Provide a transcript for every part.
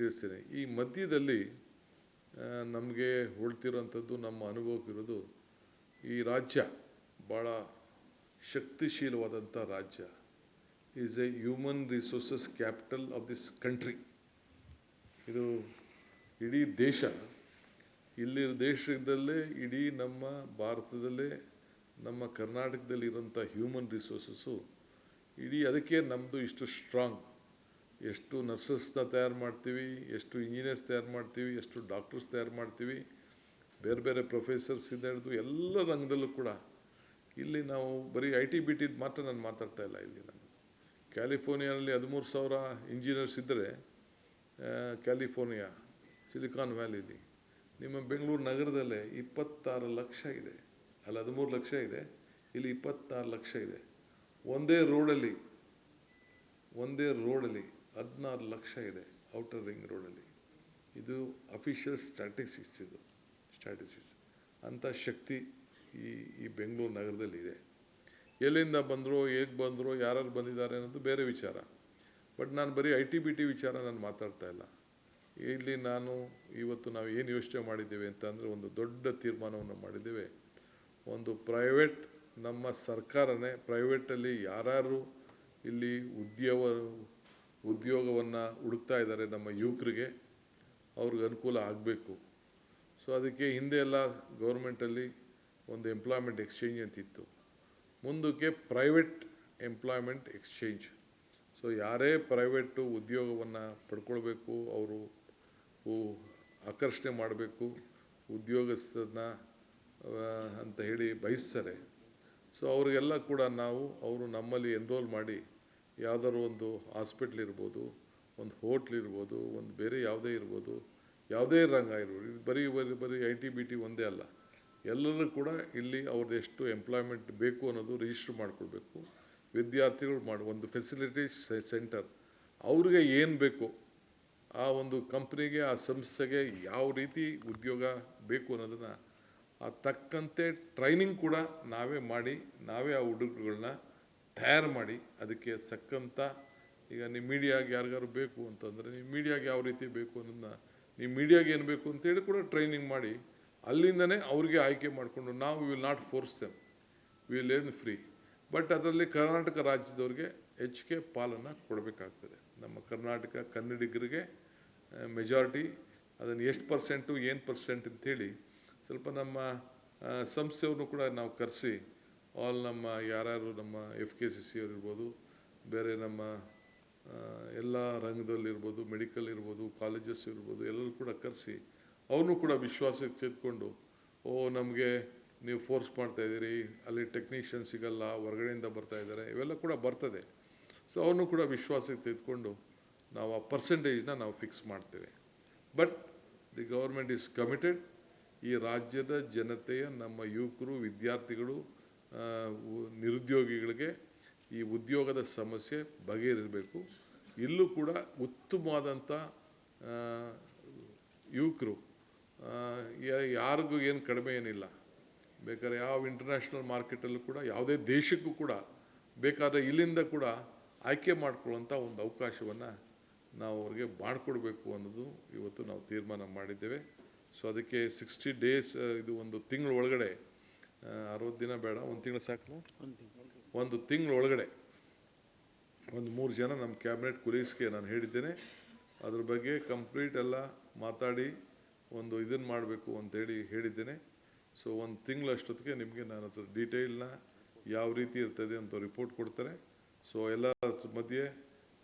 ತಿಳಿಸ್ತೀನಿ. ಈ ಮಧ್ಯದಲ್ಲಿ ನಮಗೆ ಉಳ್ತಿರೋಂಥದ್ದು, ನಮ್ಮ ಅನುಭವಕ್ಕಿರೋದು, ಈ ರಾಜ್ಯ ಭಾಳ ಶಕ್ತಿಶೀಲವಾದಂಥ ರಾಜ್ಯ. Is A human resources capital of this country. ಇದು ಇಡೀ ದೇಶ, ಇಲ್ಲಿ ದೇಶದಲ್ಲೇ, ಇಡೀ ನಮ್ಮ ಭಾರತದಲ್ಲೇ, ನಮ್ಮ ಕರ್ನಾಟಕದಲ್ಲಿ ಇರೋಂಥ ಹ್ಯೂಮನ್ ರಿಸೋರ್ಸಸ್ಸು ಇಡೀ ಅದಕ್ಕೆ ನಮ್ಮದು ಇಷ್ಟು ಸ್ಟ್ರಾಂಗ್. ಎಷ್ಟು ನರ್ಸಸ್ನ ತಯಾರು ಮಾಡ್ತೀವಿ, ಎಷ್ಟು ಇಂಜಿನಿಯರ್ಸ್ ತಯಾರು ಮಾಡ್ತೀವಿ, ಎಷ್ಟು ಡಾಕ್ಟರ್ಸ್ ತಯಾರು ಮಾಡ್ತೀವಿ, ಬೇರೆ ಬೇರೆ ಪ್ರೊಫೆಸರ್ಸಿಂದ ಹಿಡಿದು ಎಲ್ಲ ರಂಗದಲ್ಲೂ ಕೂಡ. ಇಲ್ಲಿ ನಾವು ಬರೀ IT-BT ಮಾತ್ರ ನಾನು ಮಾತಾಡ್ತಾ ಇಲ್ಲ. ಇಲ್ಲಿ ನಾನು ಕ್ಯಾಲಿಫೋರ್ನಿಯಾದಲ್ಲಿ 13,000 ಇಂಜಿನಿಯರ್ಸ್ ಇದ್ದರೆ, ಕ್ಯಾಲಿಫೋರ್ನಿಯಾ ಸಿಲಿಕಾನ್ ವ್ಯಾಲಿಲಿ, ನಿಮ್ಮ ಬೆಂಗಳೂರು ನಗರದಲ್ಲೇ 26 ಲಕ್ಷ ಇದೆ. ಅಲ್ಲಿ 13 ಲಕ್ಷ ಇದೆ, ಇಲ್ಲಿ 26 ಲಕ್ಷ ಇದೆ. ಒಂದೇ ರೋಡಲ್ಲಿ 16 ಲಕ್ಷ ಇದೆ, ಔಟರ್ ರಿಂಗ್ ರೋಡಲ್ಲಿ. ಇದು ಅಫಿಷಿಯಲ್ ಸ್ಟ್ಯಾಟಿಸ್ಟಿಕ್ಸ್. ಇದು ಸ್ಟ್ಯಾಟಿಸ್ಟಿಕ್ಸ್. ಅಂಥ ಶಕ್ತಿ ಈ ಬೆಂಗಳೂರು ನಗರದಲ್ಲಿ ಇದೆ. ಎಲ್ಲಿಂದ ಬಂದರೋ, ಹೇಗೆ ಬಂದರೋ, ಯಾರು ಬಂದಿದ್ದಾರೆ ಅನ್ನೋದು ಬೇರೆ ವಿಚಾರ. ಬಟ್ ನಾನು ಬರೀ IT-BT ವಿಚಾರ ನಾನು ಮಾತಾಡ್ತಾ ಇಲ್ಲ. ಇಲ್ಲಿ ಇವತ್ತು ನಾವು ಏನು ಯೋಚನೆ ಮಾಡಿದ್ದೇವೆ ಅಂತ ಅಂದರೆ, ಒಂದು ದೊಡ್ಡ ತೀರ್ಮಾನವನ್ನು ಮಾಡಿದ್ದೇವೆ. ಒಂದು ಪ್ರೈವೇಟ್, ನಮ್ಮ ಸರ್ಕಾರನೇ ಪ್ರೈವೇಟಲ್ಲಿ ಯಾರು ಇಲ್ಲಿ ಉದ್ಯೋಗವನ್ನು ಹುಡುಕ್ತಾ ಇದ್ದಾರೆ, ನಮ್ಮ ಯುವಕರಿಗೆ ಅವ್ರಿಗೆ ಅನುಕೂಲ ಆಗಬೇಕು. ಸೊ ಅದಕ್ಕೆ ಹಿಂದೆ ಎಲ್ಲ ಗೌರ್ಮೆಂಟಲ್ಲಿ ಒಂದು ಎಂಪ್ಲಾಯ್ಮೆಂಟ್ ಎಕ್ಸ್ಚೇಂಜ್ ಅಂತಿತ್ತು. ಮುಂದಕ್ಕೆ ಪ್ರೈವೇಟ್ ಎಂಪ್ಲಾಯ್ಮೆಂಟ್ ಎಕ್ಸ್ಚೇಂಜ್. ಸೊ ಯಾರೇ ಪ್ರೈವೇಟು ಉದ್ಯೋಗವನ್ನು ಪಡ್ಕೊಳ್ಬೇಕು, ಅವರು ಆಕರ್ಷಣೆ ಮಾಡಬೇಕು ಉದ್ಯೋಗಸ್ಥರನ್ನ ಅಂತ ಹೇಳಿ ಬಯಸ್ತಾರೆ. ಸೊ ಅವರಿಗೆಲ್ಲ ಕೂಡ ಅವರು ನಮ್ಮಲ್ಲಿ ಎನ್ರೋಲ್ ಮಾಡಿ, ಯಾವುದಾದ್ರು ಒಂದು ಹಾಸ್ಪಿಟ್ಲ್ ಇರ್ಬೋದು, ಒಂದು ಹೋಟ್ಲ್ ಇರ್ಬೋದು, ಒಂದು ಬೇರೆ ಯಾವುದೇ ಇರ್ಬೋದು, ಯಾವುದೇ ರಂಗ ಇರ್ಬೋದು, ಇದು ಬರೀ IT-BT ಒಂದೇ ಅಲ್ಲ, ಎಲ್ಲರೂ ಕೂಡ ಇಲ್ಲಿ ಅವ್ರದ್ದು ಎಷ್ಟು ಎಂಪ್ಲಾಯ್ಮೆಂಟ್ ಬೇಕು ಅನ್ನೋದು ರಿಜಿಸ್ಟರ್ ಮಾಡ್ಕೊಳ್ಬೇಕು. ವಿದ್ಯಾರ್ಥಿಗಳು ಒಂದು ಫೆಸಿಲಿಟಿ ಸೆಂಟರ್, ಅವ್ರಿಗೆ ಏನು ಬೇಕು, ಆ ಒಂದು ಕಂಪ್ನಿಗೆ, ಆ ಸಂಸ್ಥೆಗೆ ಯಾವ ರೀತಿ ಉದ್ಯೋಗ ಬೇಕು ಅನ್ನೋದನ್ನು ತಕ್ಕಂತೆ ಟ್ರೈನಿಂಗ್ ಕೂಡ ನಾವೇ ಮಾಡಿ, ನಾವೇ ಆ ಹುಡುಗರುಗಳನ್ನ ತಯಾರು ಮಾಡಿ, ಅದಕ್ಕೆ ತಕ್ಕಂಥ, ಈಗ ನಿಮ್ಮ ಮೀಡಿಯಾಗೆ ಯಾರಿಗಾರು ಬೇಕು ಅಂತಂದರೆ, ನಿಮ್ಮ ಮೀಡಿಯಾಗೆ ಯಾವ ರೀತಿ ಬೇಕು ಅನ್ನೋದನ್ನ, ನಿಮ್ಮ ಮೀಡಿಯಾಗೆ ಏನು ಬೇಕು ಅಂತೇಳಿ ಕೂಡ ಟ್ರೈನಿಂಗ್ ಮಾಡಿ, ಅಲ್ಲಿಂದನೇ ಅವ್ರಿಗೆ ಆಯ್ಕೆ ಮಾಡಿಕೊಂಡು, ನಾವು will not force them, will learn free. But ಅದರಲ್ಲಿ ಕರ್ನಾಟಕ ರಾಜ್ಯದವ್ರಿಗೆ ಹೆಚ್ಚಿಗೆ ಪಾಲನ್ನು ಕೊಡಬೇಕಾಗ್ತದೆ. ನಮ್ಮ ಕರ್ನಾಟಕ ಕನ್ನಡಿಗರಿಗೆ ಮೆಜಾರಿಟಿ, ಅದನ್ನು ಎಷ್ಟು ಪರ್ಸೆಂಟು, ಏನು ಪರ್ಸೆಂಟ್ ಅಂತೇಳಿ ಸ್ವಲ್ಪ ನಮ್ಮ ಸಂಸ್ಥೆಯವ್ರನ್ನೂ ಕೂಡ ನಾವು ಕರೆಸಿ, ನಮ್ಮ ಯಾರ್ಯಾರು ನಮ್ಮ FKCC ಅವ್ರು ಇರ್ಬೋದು, ಬೇರೆ ನಮ್ಮ ಎಲ್ಲ ರಂಗದಲ್ಲಿರ್ಬೋದು, ಮೆಡಿಕಲ್ ಇರ್ಬೋದು, ಕಾಲೇಜಸ್ ಇರ್ಬೋದು, ಎಲ್ಲರೂ ಕೂಡ ಕರೆಸಿ ಅವ್ರನ್ನೂ ಕೂಡ ವಿಶ್ವಾಸಕ್ಕೆ ತೆಗೆದುಕೊಂಡು, ನಮಗೆ ನೀವು ಫೋರ್ಸ್ ಮಾಡ್ತಾಯಿದ್ದೀರಿ, ಅಲ್ಲಿ ಟೆಕ್ನಿಷಿಯನ್ ಸಿಗಲ್ಲ, ಹೊರಗಡೆಯಿಂದ ಬರ್ತಾಯಿದ್ದಾರೆ, ಇವೆಲ್ಲ ಕೂಡ ಬರ್ತದೆ. ಸೊ ಅವ್ರನ್ನೂ ಕೂಡ ವಿಶ್ವಾಸಕ್ಕೆ ತೆಗೆದುಕೊಂಡು ನಾವು ಆ ಪರ್ಸೆಂಟೇಜ್ನ ನಾವು ಫಿಕ್ಸ್ ಮಾಡ್ತೇವೆ. But the government is committed. ಈ ರಾಜ್ಯದ ಜನತೆಯ, ನಮ್ಮ ಯುವಕರು, ವಿದ್ಯಾರ್ಥಿಗಳು, ನಿರುದ್ಯೋಗಿಗಳಿಗೆ ಈ ಉದ್ಯೋಗದ ಸಮಸ್ಯೆ ಬಗೆಹರಿಸಬೇಕು. ಇಲ್ಲೂ ಕೂಡ ಉತ್ತಮವಾದಂಥ ಯುವಕರು, ಯಾರಿಗೂ ಏನು ಕಡಿಮೆ ಏನಿಲ್ಲ. ಬೇಕಾದ್ರೆ ಯಾವ ಇಂಟರ್ನ್ಯಾಷನಲ್ ಮಾರ್ಕೆಟಲ್ಲೂ ಕೂಡ, ಯಾವುದೇ ದೇಶಕ್ಕೂ ಕೂಡ ಬೇಕಾದರೆ ಇಲ್ಲಿಂದ ಕೂಡ ಆಯ್ಕೆ ಮಾಡ್ಕೊಳ್ಳೋಂಥ ಒಂದು ಅವಕಾಶವನ್ನು ನಾವು ಅವ್ರಿಗೆ ಮಾಡಿಕೊಡ್ಬೇಕು ಅನ್ನೋದು ಇವತ್ತು ನಾವು ತೀರ್ಮಾನ ಮಾಡಿದ್ದೇವೆ. ಸೊ ಅದಕ್ಕೆ 60 ಡೇಸ್, ಇದು ಒಂದು ತಿಂಗಳ ಒಳಗಡೆ, 60 ದಿನ ಬೇಡ, ಒಂದು ತಿಂಗಳು ಸಾಕು, ಒಂದು ತಿಂಗಳ ಒಳಗಡೆ ಒಂದು 3 ಜನ ನಮ್ಮ ಕ್ಯಾಬಿನೆಟ್ ಕೊಲೀಗ್ಸ್ಗೆ ನಾನು ಹೇಳಿದ್ದೇನೆ. ಅದ್ರ ಬಗ್ಗೆ ಕಂಪ್ಲೀಟ್ ಎಲ್ಲ ಮಾತಾಡಿ ಒಂದು ಇದನ್ನು ಮಾಡಬೇಕು ಅಂತೇಳಿ ಹೇಳಿದ್ದೇನೆ. ಸೊ ಒಂದು ತಿಂಗಳಷ್ಟೊತ್ತಿಗೆ ನಿಮಗೆ ನಾನು ಅದ್ರ ಡೀಟೇಲ್ನ ಯಾವ ರೀತಿ ಇರ್ತದೆ ಅಂತ ರಿಪೋರ್ಟ್ ಕೊಡ್ತಾರೆ. ಸೊ ಎಲ್ಲ ಮಧ್ಯೆ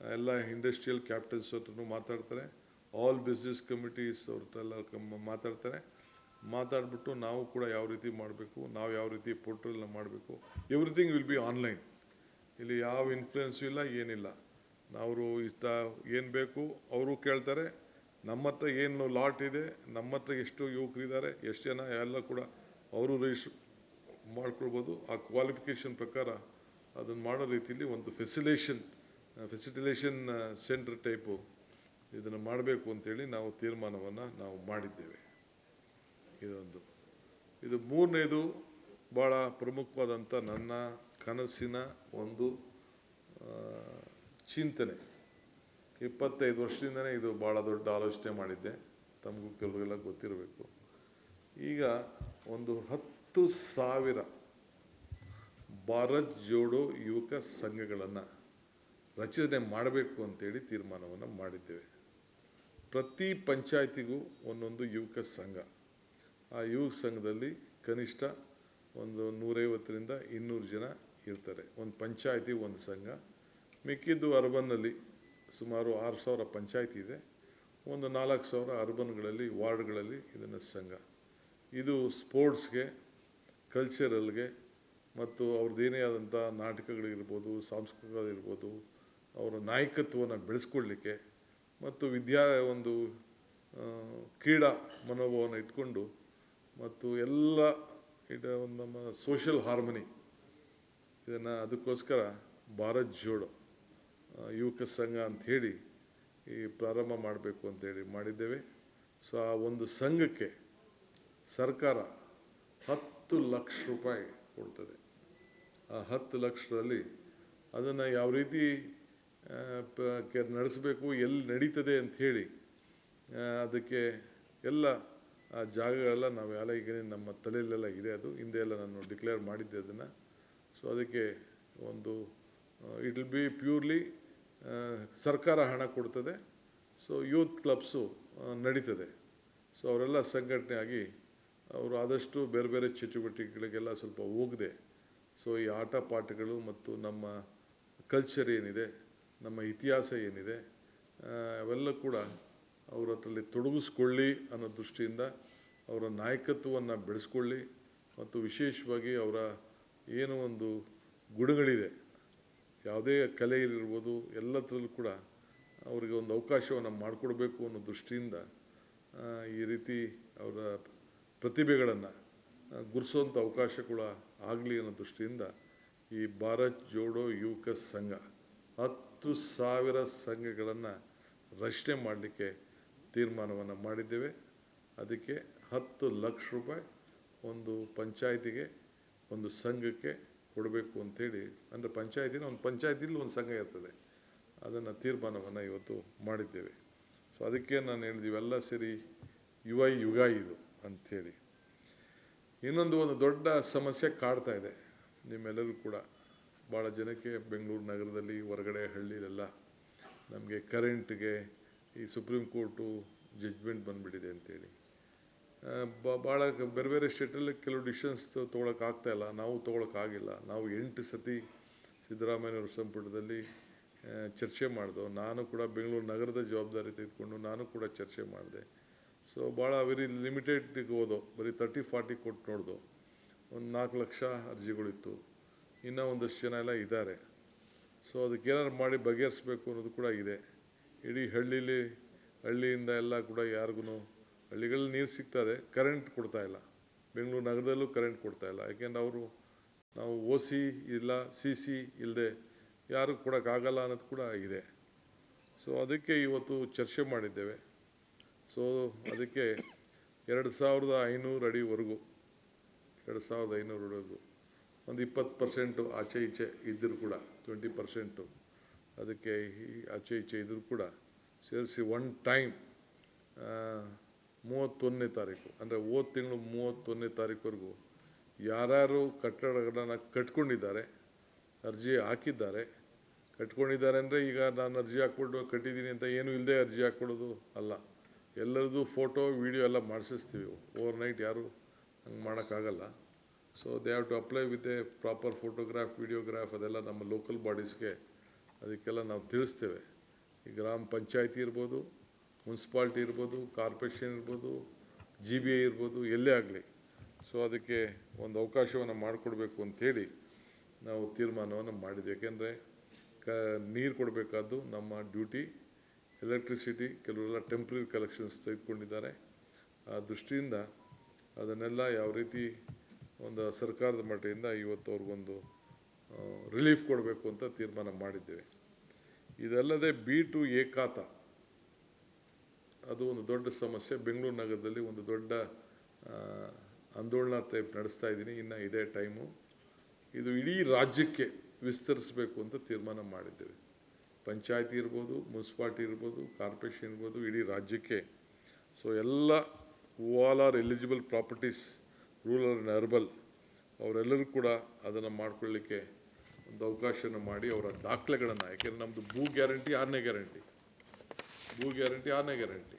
ಎಲ್ಲ ಇಂಡಸ್ಟ್ರಿಯಲ್ ಕ್ಯಾಪಿಟಲ್ಸ್ ಹತ್ರನೂ ಮಾತಾಡ್ತಾರೆ, ಆಲ್ ಬಿಸ್ನೆಸ್ ಕಮಿಟೀಸ್ ಅವ್ರತ್ತೆಲ್ಲ ಮಾತಾಡ್ತಾರೆ. ಮಾತಾಡ್ಬಿಟ್ಟು ನಾವು ಕೂಡ ಯಾವ ರೀತಿ ಮಾಡಬೇಕು, ನಾವು ಯಾವ ರೀತಿ ಪೋರ್ಟಲ್ನ ಮಾಡಬೇಕು, ಎವ್ರಿಥಿಂಗ್ ವಿಲ್ ಬಿ ಆನ್ಲೈನ್. ಇಲ್ಲಿ ಯಾವ ಇನ್ಫ್ಲುಯೆನ್ಸು ಇಲ್ಲ, ಏನಿಲ್ಲ. ನಾವು ಏನು ಬೇಕು ಅವರು ಕೇಳ್ತಾರೆ, ನಮ್ಮ ಹತ್ರ ಏನು ಲಾಟ್ ಇದೆ, ನಮ್ಮ ಹತ್ರ ಎಷ್ಟು ಯುವಕರಿದ್ದಾರೆ, ಎಷ್ಟು ಜನ, ಎಲ್ಲ ಕೂಡ ಅವರು ರಿಜಿಸ್ಟರ್ ಮಾಡ್ಕೊಳ್ಬೋದು. ಆ ಕ್ವಾಲಿಫಿಕೇಷನ್ ಪ್ರಕಾರ ಅದನ್ನು ಮಾಡೋ ರೀತಿಯಲ್ಲಿ ಒಂದು ಫೆಸಿಲಿಟೇಷನ್ ಸೆಂಟರ್ ಟೈಪು ಇದನ್ನು ಮಾಡಬೇಕು ಅಂತೇಳಿ ನಾವು ತೀರ್ಮಾನವನ್ನು ನಾವು ಮಾಡಿದ್ದೇವೆ. ಇದು ಮೂರನೇದು ಭಾಳ ಪ್ರಮುಖವಾದಂಥ ನನ್ನ ಕನಸಿನ ಒಂದು ಚಿಂತನೆ. 25 ವರ್ಷದಿಂದನೇ ಇದು ಭಾಳ ದೊಡ್ಡ ಆಲೋಚನೆ ಮಾಡಿದ್ದೆ. ತಮಗೂ ಕೆಲವರಿಗೆಲ್ಲ ಗೊತ್ತಿರಬೇಕು. ಈಗ ಒಂದು 10,000 ಭಾರತ್ ಜೋಡೋ ಯುವಕ ಸಂಘಗಳನ್ನು ರಚನೆ ಮಾಡಬೇಕು ಅಂತೇಳಿ ತೀರ್ಮಾನವನ್ನು ಮಾಡಿದ್ದೇವೆ. ಪ್ರತಿ ಪಂಚಾಯತಿಗೂ ಒಂದೊಂದು ಯುವಕ ಸಂಘ. ಆ ಯುವಕ ಸಂಘದಲ್ಲಿ ಕನಿಷ್ಠ ಒಂದು 150ರಿಂದ 200 ಜನ ಇರ್ತಾರೆ. ಒಂದು ಪಂಚಾಯತಿ ಒಂದು ಸಂಘ. ಮಿಕ್ಕಿದ್ದು ಅರ್ಬನ್ನಲ್ಲಿ ಸುಮಾರು 6,000 ಪಂಚಾಯತಿ ಇದೆ. ಒಂದು 4,000 ಅರ್ಬನ್ಗಳಲ್ಲಿ ವಾರ್ಡ್ಗಳಲ್ಲಿ ಇದನ್ನು ಸಂಘ. ಇದು ಸ್ಪೋರ್ಟ್ಸ್ಗೆ, ಕಲ್ಚರಲ್ಗೆ ಮತ್ತು ಅವ್ರದ್ದೇನೇ ಆದಂಥ ನಾಟಕಗಳಿರ್ಬೋದು, ಸಾಂಸ್ಕೃತಿಕವಾಗಿರ್ಬೋದು, ಅವರ ನಾಯಕತ್ವವನ್ನು ಬೆಳೆಸ್ಕೊಳ್ಳಿಕ್ಕೆ ಮತ್ತು ಒಂದು ಕ್ರೀಡಾ ಮನೋಭಾವನ ಇಟ್ಕೊಂಡು ಮತ್ತು ಎಲ್ಲ ಒಂದು ನಮ್ಮ ಸೋಷಿಯಲ್ ಹಾರ್ಮನಿ ಇದನ್ನು ಅದಕ್ಕೋಸ್ಕರ ಭಾರತ್ ಜೋಡೋ ಯುವಕ ಸಂಘ ಅಂಥೇಳಿ ಈ ಪ್ರಾರಂಭ ಮಾಡಬೇಕು ಅಂತೇಳಿ ಮಾಡಿದ್ದೇವೆ. ಸೊ ಆ ಒಂದು ಸಂಘಕ್ಕೆ ಸರ್ಕಾರ 10 ಲಕ್ಷ ರೂಪಾಯಿ ಕೊಡ್ತದೆ. ಆ 10 ಲಕ್ಷದಲ್ಲಿ ಅದನ್ನು ಯಾವ ರೀತಿ ನಡೆಸಬೇಕು, ಎಲ್ಲಿ ನಡೀತದೆ ಅಂಥೇಳಿ ಅದಕ್ಕೆ ಎಲ್ಲ ಆ ಜಾಗಗಳೆಲ್ಲ ನಾವೆಲ್ಲ ಈಗ ನಮ್ಮ ತಲೆಯಲ್ಲೆಲ್ಲ ಇದೆ. ಅದು ಹಿಂದೆ ಎಲ್ಲ ನಾನು ಡಿಕ್ಲೇರ್ ಮಾಡಿದ್ದೆ ಅದನ್ನು. ಸೊ ಅದಕ್ಕೆ ಒಂದು ಇಟ್ ವಿಲ್ ಬಿ ಪ್ಯೂರ್ಲಿ ಸರ್ಕಾರ ಹಣ ಕೊಡ್ತದೆ. ಸೊ ಯೂತ್ ಕ್ಲಬ್ಸು ನಡೀತದೆ. ಸೊ ಅವರೆಲ್ಲ ಸಂಘಟನೆ ಆಗಿ ಅವರು ಆದಷ್ಟು ಬೇರೆ ಬೇರೆ ಚಟುವಟಿಕೆಗಳಿಗೆಲ್ಲ ಸ್ವಲ್ಪ ಹೋಗದೆ, ಸೊ ಈ ಆಟ ಪಾಠಗಳು ಮತ್ತು ನಮ್ಮ ಕಲ್ಚರ್ ಏನಿದೆ, ನಮ್ಮ ಇತಿಹಾಸ ಏನಿದೆ, ಅವೆಲ್ಲ ಕೂಡ ಅವ್ರ ಹತ್ರಲ್ಲಿ ತೊಡಗಿಸ್ಕೊಳ್ಳಿ ಅನ್ನೋ ದೃಷ್ಟಿಯಿಂದ ಅವರ ನಾಯಕತ್ವವನ್ನು ಬೆಳೆಸ್ಕೊಳ್ಳಿ ಮತ್ತು ವಿಶೇಷವಾಗಿ ಅವರ ಏನೋ ಒಂದು ಗುಣಗಳಿದೆ, ಯಾವುದೇ ಕಲೆಯಲ್ಲಿರ್ಬೋದು, ಎಲ್ಲದರಲ್ಲೂ ಕೂಡ ಅವರಿಗೆ ಒಂದು ಅವಕಾಶವನ್ನು ಮಾಡಿಕೊಡ್ಬೇಕು ಅನ್ನೋ ದೃಷ್ಟಿಯಿಂದ ಈ ರೀತಿ ಅವರ ಪ್ರತಿಭೆಗಳನ್ನು ಗುರುಸುವಂಥ ಅವಕಾಶ ಕೂಡ ಆಗಲಿ ಅನ್ನೋ ದೃಷ್ಟಿಯಿಂದ ಈ ಭಾರತ್ ಜೋಡೋ ಯುವಕ ಸಂಘ 10,000 ಸಂಘಗಳನ್ನು ರಚನೆ ಮಾಡಲಿಕ್ಕೆ ತೀರ್ಮಾನವನ್ನು ಮಾಡಿದ್ದೇವೆ. ಅದಕ್ಕೆ 10 ಲಕ್ಷ ರೂಪಾಯಿ ಒಂದು ಪಂಚಾಯತಿಗೆ, ಒಂದು ಸಂಘಕ್ಕೆ ಕೊಡಬೇಕು ಅಂಥೇಳಿ. ಅಂದರೆ ಒಂದು ಪಂಚಾಯತಿಲಿ ಒಂದು ಸಂಘ ಇರ್ತದೆ, ಅದನ್ನು ತೀರ್ಮಾನವನ್ನು ಇವತ್ತು ಮಾಡಿದ್ದೇವೆ. ಸೊ ಅದಕ್ಕೆ ನಾನು ಹೇಳಿದ್ದೀವಿ ಎಲ್ಲ ಸೇರಿ ಯುಗ ಇದು ಅಂಥೇಳಿ. ಒಂದು ದೊಡ್ಡ ಸಮಸ್ಯೆ ಕಾಡ್ತಾ ಇದೆ ನಿಮ್ಮೆಲ್ಲರೂ ಕೂಡ. ಭಾಳ ಜನಕ್ಕೆ ಬೆಂಗಳೂರು ನಗರದಲ್ಲಿ, ಹೊರಗಡೆ ಹಳ್ಳಿಲೆಲ್ಲ ನಮಗೆ ಕರೆಂಟ್ಗೆ ಈ ಸುಪ್ರೀಂ ಕೋರ್ಟು ಜಡ್ಜ್ಮೆಂಟ್ ಬಂದುಬಿಟ್ಟಿದೆ ಅಂತೇಳಿ ಭಾಳ ಬೇರೆ ಬೇರೆ ಸ್ಟೇಟಲ್ಲಿ ಕೆಲವು ಡಿಸಿಷನ್ಸ್ ತೊಗೊಳಕ್ಕಾಗ್ತಾಯಿಲ್ಲ. ನಾವು ತೊಗೊಳಕ್ಕಾಗಿಲ್ಲ. ನಾವು 8 ಸತಿ ಸಿದ್ದರಾಮಯ್ಯವ್ರ ಸಂಪುಟದಲ್ಲಿ ಚರ್ಚೆ ಮಾಡಿದೋ. ನಾನು ಕೂಡ ಬೆಂಗಳೂರು ನಗರದ ಜವಾಬ್ದಾರಿ ತೆಗೆದುಕೊಂಡು ನಾನು ಕೂಡ ಚರ್ಚೆ ಮಾಡಿದೆ. ಸೊ ಭಾಳ ವೆರಿ ಲಿಮಿಟೆಡ್ಗೆ ಹೋದೋ, ಬರೀ 30-40 ಕೊಟ್ಟು ನೋಡ್ದೋ. ಒಂದು 4 ಲಕ್ಷ ಅರ್ಜಿಗಳಿತ್ತು. ಇನ್ನೂ ಒಂದಷ್ಟು ಜನ ಎಲ್ಲ ಇದ್ದಾರೆ. ಸೊ ಅದಕ್ಕೆ ಏನಾದ್ರು ಮಾಡಿ ಬಗೆಹರಿಸ್ಬೇಕು ಅನ್ನೋದು ಕೂಡ ಇದೆ. ಇಡೀ ಹಳ್ಳಿಯಿಂದ ಎಲ್ಲ ಕೂಡ ಯಾರಿಗೂ ಹಳ್ಳಿಗಳಲ್ಲಿ ನೀರು ಸಿಗ್ತದೆ, ಕರೆಂಟ್ ಕೊಡ್ತಾಯಿಲ್ಲ. ಬೆಂಗಳೂರು ನಗರದಲ್ಲೂ ಕರೆಂಟ್ ಕೊಡ್ತಾಯಿಲ್ಲ. ಯಾಕೆಂದ್ರೆ ನಾವು OC ಇಲ್ಲ, CC ಇಲ್ಲದೆ ಯಾರು ಕೊಡೋಕ್ಕಾಗಲ್ಲ ಅನ್ನೋದು ಕೂಡ ಇದೆ. ಸೊ ಅದಕ್ಕೆ ಇವತ್ತು ಚರ್ಚೆ ಮಾಡಿದ್ದೇವೆ. ಸೊ ಅದಕ್ಕೆ 2,500 ಅಡಿವರೆಗೂ 2,500 ಅಡಿವರೆಗೂ ಒಂದು 20% ಆಚೆ ಈಚೆ ಇದ್ದರೂ ಕೂಡ 20% ಅದಕ್ಕೆ ಆಚೆ ಈಚೆ ಇದ್ದರೂ ಕೂಡ ಸೇರಿಸಿ ಒನ್ ಟೈಮ್ 31ನೇ ತಾರೀಕು, ಅಂದರೆ ಹೋದ ತಿಂಗಳು 31ನೇ ತಾರೀಕುವರೆಗೂ ಯಾರ್ಯಾರು ಕಟ್ಟಡಗಳನ್ನು ಕಟ್ಕೊಂಡಿದ್ದಾರೆ, ಅರ್ಜಿ ಹಾಕಿದ್ದಾರೆ, ಕಟ್ಕೊಂಡಿದ್ದಾರೆ ಅಂದರೆ ಈಗ ನಾನು ಅರ್ಜಿ ಹಾಕ್ಬಿಟ್ಟು ಕಟ್ಟಿದ್ದೀನಿ ಅಂತ ಏನೂ ಇಲ್ಲದೆ ಅರ್ಜಿ ಹಾಕ್ಕೊಡೋದು ಅಲ್ಲ. ಎಲ್ಲರದ್ದು ಫೋಟೋ ವಿಡಿಯೋ ಎಲ್ಲ ಮಾಡಿಸಿಸ್ತೀವಿ. ಓವರ್ನೈಟ್ ಯಾರು ಹಂಗೆ ಮಾಡೋಕ್ಕಾಗಲ್ಲ. So they have to apply with a proper photograph, videograph, ಅದೆಲ್ಲ ನಮ್ಮ ಲೋಕಲ್ ಬಾಡೀಸ್ಗೆ ಅದಕ್ಕೆಲ್ಲ ನಾವು ತಿಳಿಸ್ತೇವೆ. ಈ ಗ್ರಾಮ ಪಂಚಾಯತಿ ಇರ್ಬೋದು, ಮುನ್ಸಿಪಾಲ್ಟಿ ಇರ್ಬೋದು, ಕಾರ್ಪೊರೇಷನ್ ಇರ್ಬೋದು, GBA ಇರ್ಬೋದು, ಎಲ್ಲೇ ಆಗಲಿ. ಸೊ ಅದಕ್ಕೆ ಒಂದು ಅವಕಾಶವನ್ನು ಮಾಡಿಕೊಡ್ಬೇಕು ಅಂಥೇಳಿ ನಾವು ತೀರ್ಮಾನವನ್ನು ಮಾಡಿದ್ವಿ. ಯಾಕೆಂದರೆ ನೀರು ಕೊಡಬೇಕಾದ್ದು ನಮ್ಮ ಡ್ಯೂಟಿ. ಎಲೆಕ್ಟ್ರಿಸಿಟಿ ಕೆಲವೆಲ್ಲ ಟೆಂಪ್ರರಿ ಕಲೆಕ್ಷನ್ಸ್ ತೆಗೆದುಕೊಂಡಿದ್ದಾರೆ. ಆ ದೃಷ್ಟಿಯಿಂದ ಅದನ್ನೆಲ್ಲ ಯಾವ ರೀತಿ ಒಂದು ಸರ್ಕಾರದ ಮಟ್ಟದಿಂದ ಇವತ್ತು ಅವ್ರಿಗೊಂದು ರಿಲೀಫ್ ಕೊಡಬೇಕು ಅಂತ ತೀರ್ಮಾನ ಮಾಡಿದ್ದೇವೆ. ಇದಲ್ಲದೆ B2 ಏಕಾತ ಅದು ಒಂದು ದೊಡ್ಡ ಸಮಸ್ಯೆ. ಬೆಂಗಳೂರು ನಗರದಲ್ಲಿ ಒಂದು ದೊಡ್ಡ ಆಂದೋಲನ ಟೈಪ್ ನಡೆಸ್ತಾ ಇದ್ದೀನಿ. ಇನ್ನು ಇದೇ ಟೈಮು. ಇದು ಇಡೀ ರಾಜ್ಯಕ್ಕೆ ವಿಸ್ತರಿಸಬೇಕು ಅಂತ ತೀರ್ಮಾನ ಮಾಡಿದ್ದೇವೆ. ಪಂಚಾಯತಿ ಇರ್ಬೋದು, ಮುನ್ಸಿಪಾಲ್ಟಿ ಇರ್ಬೋದು, ಕಾರ್ಪೊರೇಷನ್ ಇರ್ಬೋದು, ಇಡೀ ರಾಜ್ಯಕ್ಕೆ. ಸೊ ಎಲ್ಲ all are eligible properties rural and herbal ಅವರೆಲ್ಲರೂ ಕೂಡ ಅದನ್ನು ಮಾಡ್ಕೊಳ್ಳಿಕ್ಕೆ ಒಂದು ಅವಕಾಶನ ಮಾಡಿ ಅವರ ದಾಖಲೆಗಳನ್ನು, ಯಾಕೆಂದರೆ ನಮ್ಮದು ಭೂ ಗ್ಯಾರಂಟಿ 6ನೇ ಗ್ಯಾರಂಟಿ.